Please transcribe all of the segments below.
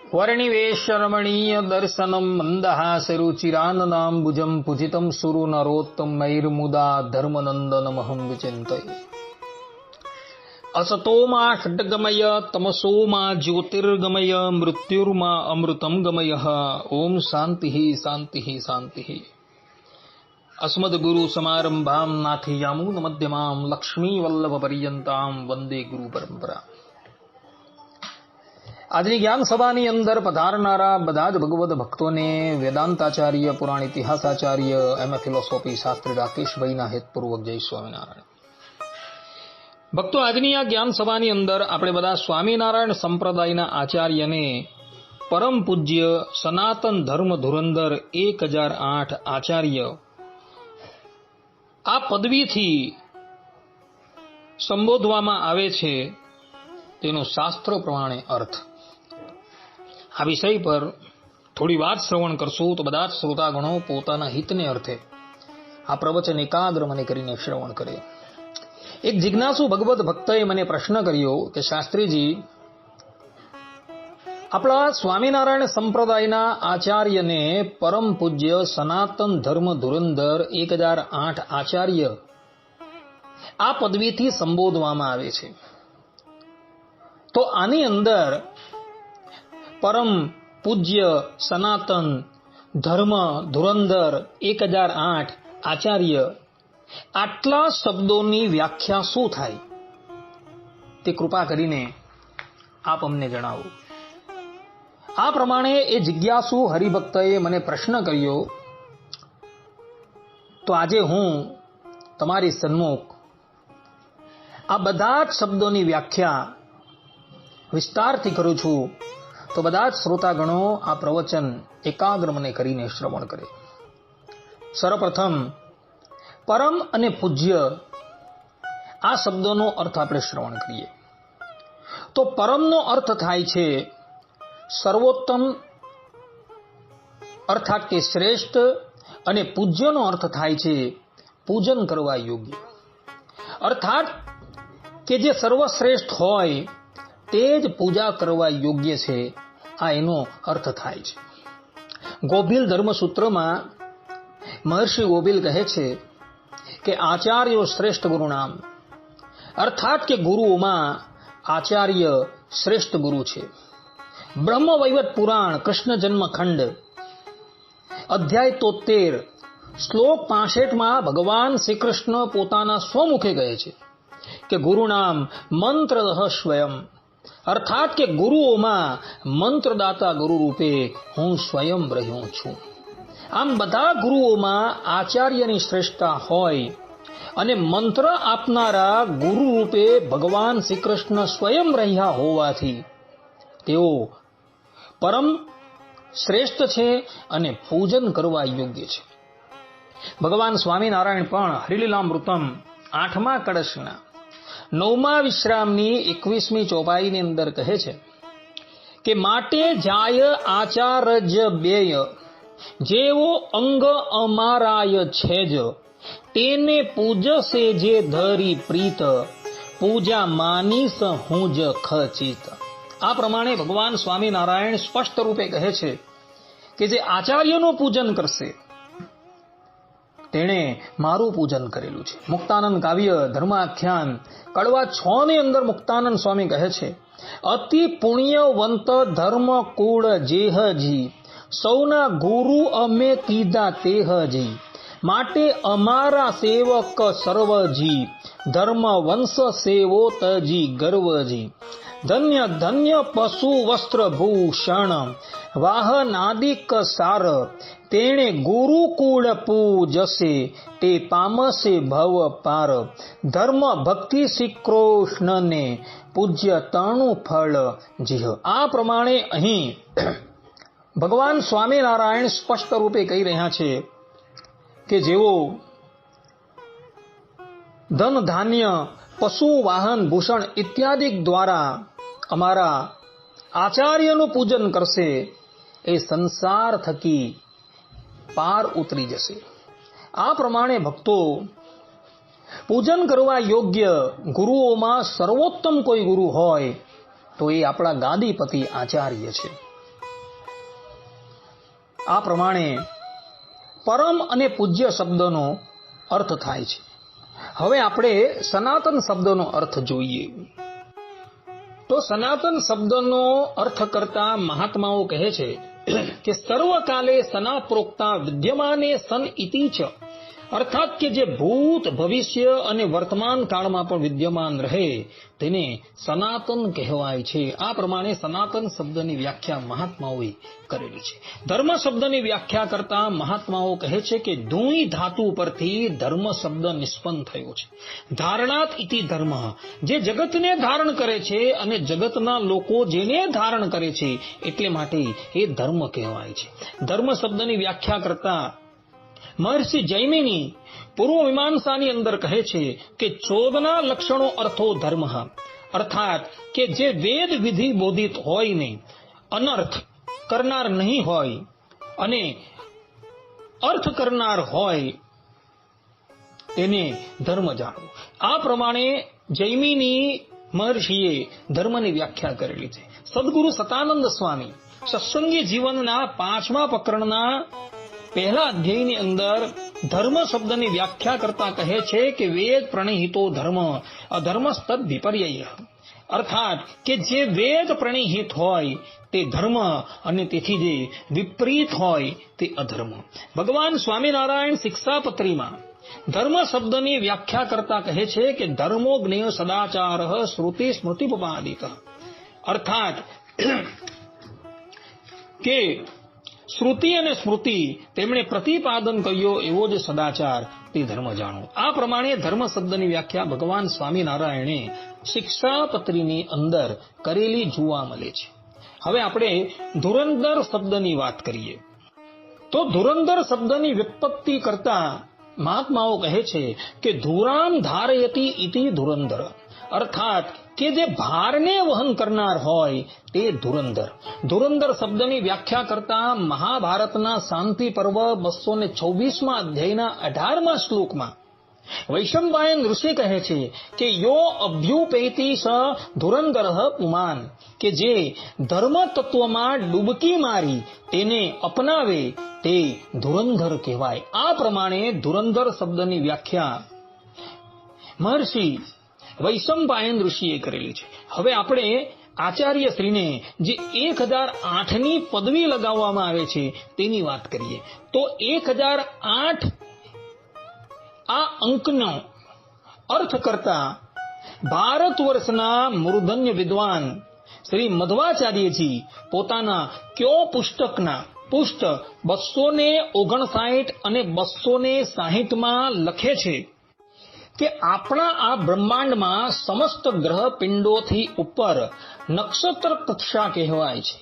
वर्णिवेशरमणीय दर्शनम मंदहासरुचिराननाम्बुजं पूजितं सुरु नरोत्तमैर्मुदा धर्मनंदनमहं विचिन्तये। असतो मा षड्गमय तमसो मा ज्योतिर्गमय मृत्युर्मा अमृतं गमय। ओम शांति शांति शांति। अस्मद्गुरु समारंभां नाथयामून मध्यमां लक्ष्मी वल्लभ पर्यंतां वंदे गुरु परंपरा। આજની જ્ઞાન સભાની અંદર પધારનારા બધા જ ભગવદ ભક્તોને વેદાંતાચાર્ય પુરાણ ઇતિહાસાચાર્ય એમએ ફિલોસોફી શાસ્ત્રી રાકેશભાઈના હેતપૂર્વક જય સ્વામિનારાયણ। ભક્તો, આજની આ જ્ઞાન સભાની અંદર આપણે બધા સ્વામિનારાયણ સંપ્રદાયના આચાર્યને પરમ પૂજ્ય સનાતન ધર્મ ધુરંધર 1008 આચાર્ય આ પદવીથી સંબોધવામાં આવે છે તેનો શાસ્ત્ર પ્રમાણે અર્થ। આ વિષય પર થોડી વાત શ્રવણ કરશું તો બધા જ શ્રોતાગણો પોતાના હિતને અર્થે આ પ્રવચન એકાગ્ર મને કરીને શ્રવણ કરે। એક જિજ્ઞાસુ ભગવત ભક્તએ મને પ્રશ્ન કર્યો કે શાસ્ત્રીજી, આપણા સ્વામિનારાયણ સંપ્રદાયના આચાર્યને પરમ પૂજ્ય સનાતન ધર્મ ધુરંધર 1008 આચાર્ય આ પદવીથી સંબોધવામાં આવે છે, તો આની અંદર પરમ પૂજ્ય સનાતન ધર્મ ધુરંધર 1008 આચાર્ય આટલા શબ્દોની વ્યાખ્યા શું થાય તે કૃપા કરીને આપ અમને જણાવો। આ પ્રમાણે એ જિજ્ઞાસુ હરિભક્તએ મને પ્રશ્ન કર્યો, તો આજે હું તમારી સન્મુખ આ બધા જ શબ્દોની વ્યાખ્યા વિસ્તારથી કરું છું, તો બધા જ શ્રોતાગણો આ પ્રવચન એકાગ્ર મને કરીને શ્રવણ કરે। સર્વપ્રથમ પરમ અને પૂજ્ય આ શબ્દોનો અર્થ આપણે શ્રવણ કરીએ તો પરમનો અર્થ થાય છે સર્વોત્તમ અર્થાત કે શ્રેષ્ઠ, અને પૂજ્યનો અર્થ થાય છે પૂજન કરવા યોગ્ય, અર્થાત કે જે સર્વશ્રેષ્ઠ હોય તે જ પૂજા કરવા યોગ્ય છે, આ એનો અર્થ થાય છે। ગોભીલ ધર્મસૂત્રમાં મહર્ષિ ગોભીલ કહે છે કે આચાર્યો શ્રેષ્ઠ ગુરુ નામ, અર્થાત કે ગુરુઓમાં આચાર્ય શ્રેષ્ઠ ગુરુ છે। બ્રહ્મ વૈવત પુરાણ કૃષ્ણ જન્મખંડ અધ્યાય 73 શ્લોક 65માં ભગવાન શ્રી કૃષ્ણ પોતાના સ્વમુખે કહે છે કે ગુરુ નામ મંત્રદહ સ્વયં, અર્થાત કે ગુરુઓમાં મંત્રદાતા ગુરુ રૂપે હું સ્વયં રહ્યો છું। આમ બધા ગુરુઓમાં આચાર્યની શ્રેષ્ઠતા હોય અને મંત્ર આપનારા ગુરુ રૂપે ભગવાન શ્રી કૃષ્ણ સ્વયં રહ્યા હોવાથી તેઓ પરમ શ્રેષ્ઠ છે અને પૂજન કરવા યોગ્ય છે। ભગવાન સ્વામિનારાયણ પણ હરિલીલામૃતમ 8મા કળશના 9મા વિશ્રામની 21મી ચોપાઈની અંદર કહે છે કે માટે જાય આચાર્ય બેય, જેવો અંગ અમારાય છે જ, તેને પૂજસે જે ધરી પ્રીત, પૂજા માનીસ હું જ ખચિત। આ પ્રમાણે ભગવાન સ્વામિનારાયણ સ્પષ્ટ રૂપે કહે છે કે જે આચાર્યનું પૂજન કરશે તેણે મારું પૂજન કરેલું છે। મુક્તાનંદ કાવ્ય ધર્માખ્યાન કડવા 6 ની અંદર મુક્તાનંદ સ્વામી કહે છે, અતિ પુણ્યવંત ધર્મ કુળ જેહજી, સૌના ગુરુ અમે કીધા તેહજી, માટે અમારા સેવક સર્વજી, ધર્મ વંશ સેવો તજી ગર્વજી, ધન્ય ધન્ય પશુ વસ્ત્ર ભૂષણ, વાહનાદિક સાર, તેણે ગુરુકુળ પૂજસે, તે પામસે ભવ પાર, ધર્મ ભક્તિ શ્રી કૃષ્ણને પૂજ્ય તણુ ફળ જીહ। આ પ્રમાણે અહીં ભગવાન સ્વામિનારાયણ સ્પષ્ટ રૂપે કહી રહ્યા છે કે જેઓ ધન ધાન્ય પશુ વાહન ભૂષણ ઇત્યાદિ દ્વારા અમારા આચાર્યનું પૂજન કરશે એ સંસાર થકી પાર ઉતરી જશે। આ પ્રમાણે ભક્તો પૂજન કરવા યોગ્ય ગુરુઓમાં સર્વોત્તમ કોઈ ગુરુ હોય તો એ આપણા ગાદીપતિ આચાર્ય છે। આ પ્રમાણે પરમ અને પૂજ્ય શબ્દનો અર્થ થાય છે. હવે આપણે સનાતન શબ્દનો અર્થ જોઈએ. તો સનાતન શબ્દનો અર્થ કરતા મહાત્માઓ કહે છે કે સર્વકાલે સના પ્રોક્તા વિદ્યમાને સન ઇતિ ચ, અર્થાત કે જે ભૂત, ભવિષ્ય અને વર્તમાન કાળમાં પણ વિદ્યમાન રહે તેને સનાતન કહેવાય છે. આ પ્રમાણે સનાતન શબ્દની વ્યાખ્યા મહાત્માઓએ કરેલી છે. ધર્મ શબ્દની વ્યાખ્યા કરતા મહાત્માઓ કહે છે કે ધૂઈ ધાતુ પરથી ધર્મ શબ્દ નિષ્પન્ન થયો છે. ધારણાત ઇતિ ધર્મ, જે જગતને ધારણ કરે છે અને જગતના લોકો જેને ધારણ કરે છે એટલે માટે એ ધર્મ કહેવાય છે. ધર્મ શબ્દની વ્યાખ્યા કરતા મહર્ષિ જૈમિની પૂર્વ મીમાંસાની અંદર કહે છે કે 14 લક્ષણો અર્થો ધર્મ, અર્થાત કે જે વેદ વિધિ બોધિત હોય ને અનર્થ કરનાર નહીં હોય અને અર્થ કરનાર હોય તેને ધર્મ જાણવું. આ પ્રમાણે જૈમિની મહર્ષિએ ધર્મની વ્યાખ્યા કરેલી છે. સદગુરુ સતાનંદ સ્વામી સત્સંગી જીવનના 5મા પ્રકરણના પહેલા અધ્યાયની અંદર ધર્મ શબ્દની વ્યાખ્યા કરતા કહે છે કે વેદ પ્રણિહિતો ધર્મ અધર્મસ્તદ વિપર્યય, અર્થાત કે જે વેદ પ્રણિહિત હોય તે ધર્મ અને તેથી જે વિપરીત હોય તે અધર્મ. ભગવાન સ્વામિનારાયણ શિક્ષાપત્રીમાં ધર્મ શબ્દની વ્યાખ્યા કરતા કહે છે કે ધર્મો જ્ઞેય સદાચાર શ્રુતિ સ્મૃતિપપાદિત, અર્થાત કે શ્રુતિ અને સ્મૃતિ તેમણે પ્રતિપાદન કર્યો એવો જ સદાચાર તે ધર્મ જાણો. આ પ્રમાણે ધર્મ શબ્દની વ્યાખ્યા ભગવાન સ્વામિનારાયણે શિક્ષાપત્રીની અંદર કરેલી જોવા મળે છે. હવે આપણે ધુરંધર શબ્દની વાત કરીએ. તો ધુરંધર શબ્દની વ્યુત્પત્તિ કરતા મહાત્માઓ કહે છે કે ધુરામ ધારયતી ઇતિ ધુરંધર, અર્થાત કે જે ભારને વહન કરનાર હોય તે ધુરંધર. ધુરંધર શબ્દની વ્યાખ્યા કરતા મહાભારતના શાંતિ પર્વ 224મા અધ્યાયના 18મા શ્લોકમાં વૈશંપાયન ઋષિ કહે છે કે યો અભ્યુપૈતિ સ ધુરંધર પુમાન, કે જે ધર્મ તત્વમાં ડૂબકી મારી તેને અપનાવે તે ધુરંધર કહેવાય. આ પ્રમાણે ધુરંધર શબ્દની વ્યાખ્યા મહર્ષિ વૈશંપાયન ઋષિએ કરેલી છે. હવે આપણે આચાર્ય શ્રીને જે 1008ની પદવી લગાવવામાં આવે છે તેની વાત કરીએ. તો 1008 આ અંકનો અર્થ કરતા ભારત વર્ષના મૂર્ધન્ય વિદ્વાન શ્રી મધ્વાચાર્યજી પોતાના કયો પુસ્તકના પુષ્ટ 259 અને 260માં લખે છે કે આપણા આ બ્રહ્માંડમાં સમસ્ત ગ્રહ પિંડોથી ઉપર નક્ષત્ર કક્ષા કહેવાય છે.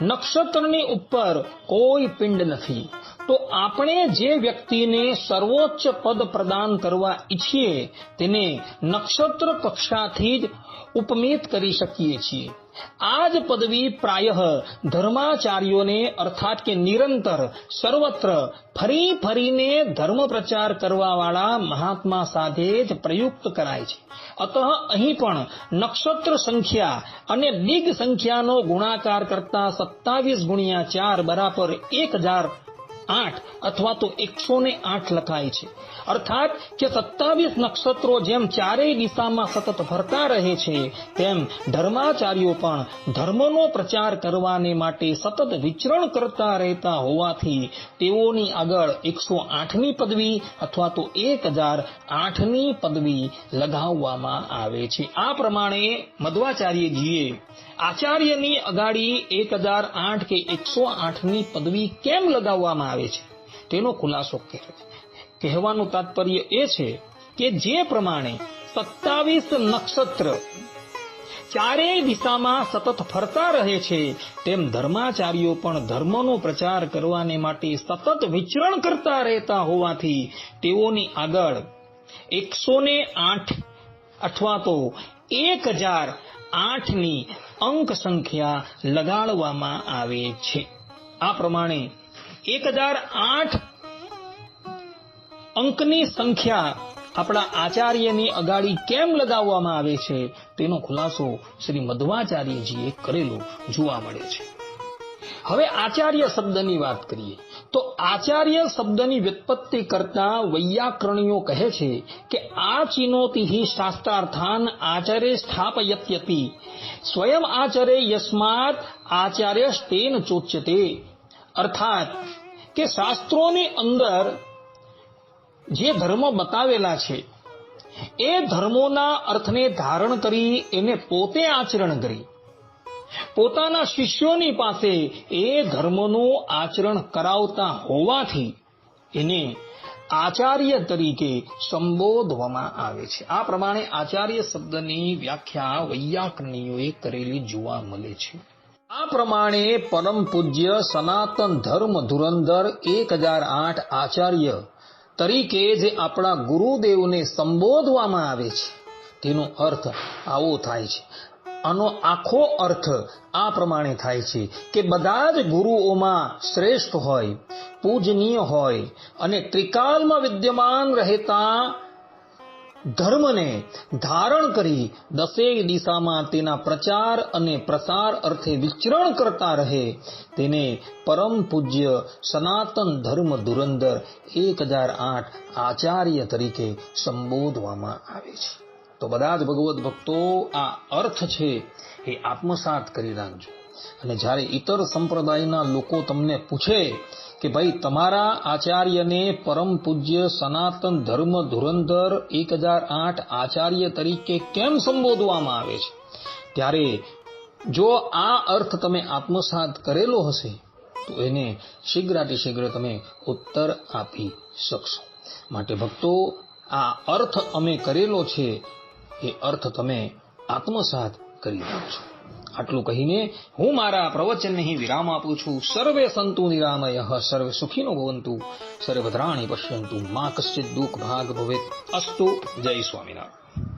નક્ષત્રની ઉપર કોઈ પિંડ નથી. તો આપણે જે વ્યક્તિને સર્વોચ્ચ પદ પ્રદાન કરવા ઈચ્છીએ તેને નક્ષત્ર કક્ષાથી જ ઉપમિત કરી શકીએ છીએ. આ જ પદવી પ્રાયઃ ધર્માચાર્યોને, અર્થાત કે નિરંતર સર્વત્ર ફરી ફરીને ધર્મ પ્રચાર કરવાવાળા મહાત્મા સાથે જ પ્રયુક્ત કરાય છે. અતઃ અહીં પણ નક્ષત્ર સંખ્યા અને દિગ સંખ્યાનો ગુણાકાર કરતા 27 ગુણ્યા 4 બરાબર 1008 અથવા તો 108 લખાય છે. અર્થાત કે 27 નક્ષત્રો જેમ ચારેય દિશામાં સતત ફરતા રહે છે તેમ ધર્માચાર્યો પણ ધર્મનો પ્રચાર કરવાને માટે સતત વિચરણ કરતા રહેતા હોવાથી તેઓની આગળ 108ની પદવી અથવા તો 1008ની પદવી લગાવવામાં આવે છે. આ પ્રમાણે મધ્વાચાર્યજીએ આચાર્યની અગાડી 1008 કે 108ની પદવી કેમ લગાવવામાં આવે છે તેનો ખુલાસો કરે છે. કહેવાનું તાત્પર્ય એ છે કે જે પ્રમાણે 27 નક્ષત્ર ચારેય દિશામાં સતત ફરતા રહે છે તેમ ધર્માચાર્યો પણ ધર્મનો પ્રચાર કરવાને માટે સતત વિચરણ કરતા રહેતા હોવાથી તેઓની આગળ 108 અથવા તો 1008ની અંક સંખ્યા લગાડવામાં આવે છે. આ પ્રમાણે 1008 અંકની સંખ્યા આપણા આચાર્યની અગાડી કેમ લગાવવામાં આવે છે તેનો ખુલાસો શ્રી મધ્વાચાર્યજીએ કરેલો જોવા મળે છે. હવે આચાર્ય શબ્દની વાત કરીએ તો આચાર્ય શબ્દની વ્યુત્પત્તિ કરતા વૈયાકરણીઓ કહે છે કે આ ચિનોતિ શાસ્ત્રાર્થાન આચાર્ય સ્થાપયત્યપી સ્વયં આચાર્ય યસ્માત આચાર્યસ્તેન ચોચ્યતે, અર્થાત કે શાસ્ત્રોની અંદર જે ધર્મ બતાવેલા છે એ ધર્મોના અર્થને ધારણ કરી એને પોતે આચરણ કરી પોતાના શિષ્યોની પાસે એ ધર્મનું આચરણ કરાવતા હોવાથી એને આચાર્ય તરીકે સંબોધવામાં આવે છે. આ પ્રમાણે આચાર્ય શબ્દની વ્યાખ્યા વૈયાકરણીઓએ કરેલી જોવા મળે છે. આ પ્રમાણે પરમ પૂજ્ય સનાતન ધર્મ ધુરંધર 1008 આચાર્ય તરીકે જે આપણા ગુરુદેવને સંબોધવામાં આવે છે તેનો અર્થ આવો થાય છે. આનો આખો અર્થ આ પ્રમાણે થાય છે કે બધા જ ગુરુઓમાં શ્રેષ્ઠ હોય, પૂજનીય હોય અને ત્રિકાલમાં વિદ્યમાન રહેતા ધર્મને ધારણ કરી દસેય દિશામાં તેના પ્રચાર અને પ્રસાર અર્થે વિચરણ કરતા રહે તેને પરમ પૂજ્ય સનાતન ધર્મ ધુરંધર 1008 આચાર્ય તરીકે સંબોધવામાં આવે છે. તો બધા જ ભગવદ્ ભક્તો આ અર્થ છે એ આત્મસાત કરી રાખજો. અને જ્યારે ઇતર સંપ્રદાયના લોકો તમને પૂછે કે ભાઈ તમારા આચાર્યને પરમ પૂજ્ય સનાતન ધર્મ ધુરંધર 1008 આચાર્ય તરીકે કેમ સંબોધવામાં આવે છે, ત્યારે જો આ અર્થ તમે આત્મસાત કરેલો હશે તો એને શીઘ્રાતિશીઘ્ર તમે ઉત્તર આપી શકશો. માટે ભક્તો, આ અર્થ અમે કરેલો છે એ અર્થ તમે આત્મસાત કરી રાખજો. આટલું કહીને હું મારા પ્રવચનને વિરામ આપું છું. સર્વે સંતુ નિરામયઃ, સર્વે સુખીનો ભવંતુ, સર્વે ભદ્રાણિ પશ્યન્તુ, મા કશ્ચિદ દુઃખ ભાગ ભવેત. અસ્તુ. જય સ્વામિનારાયણ.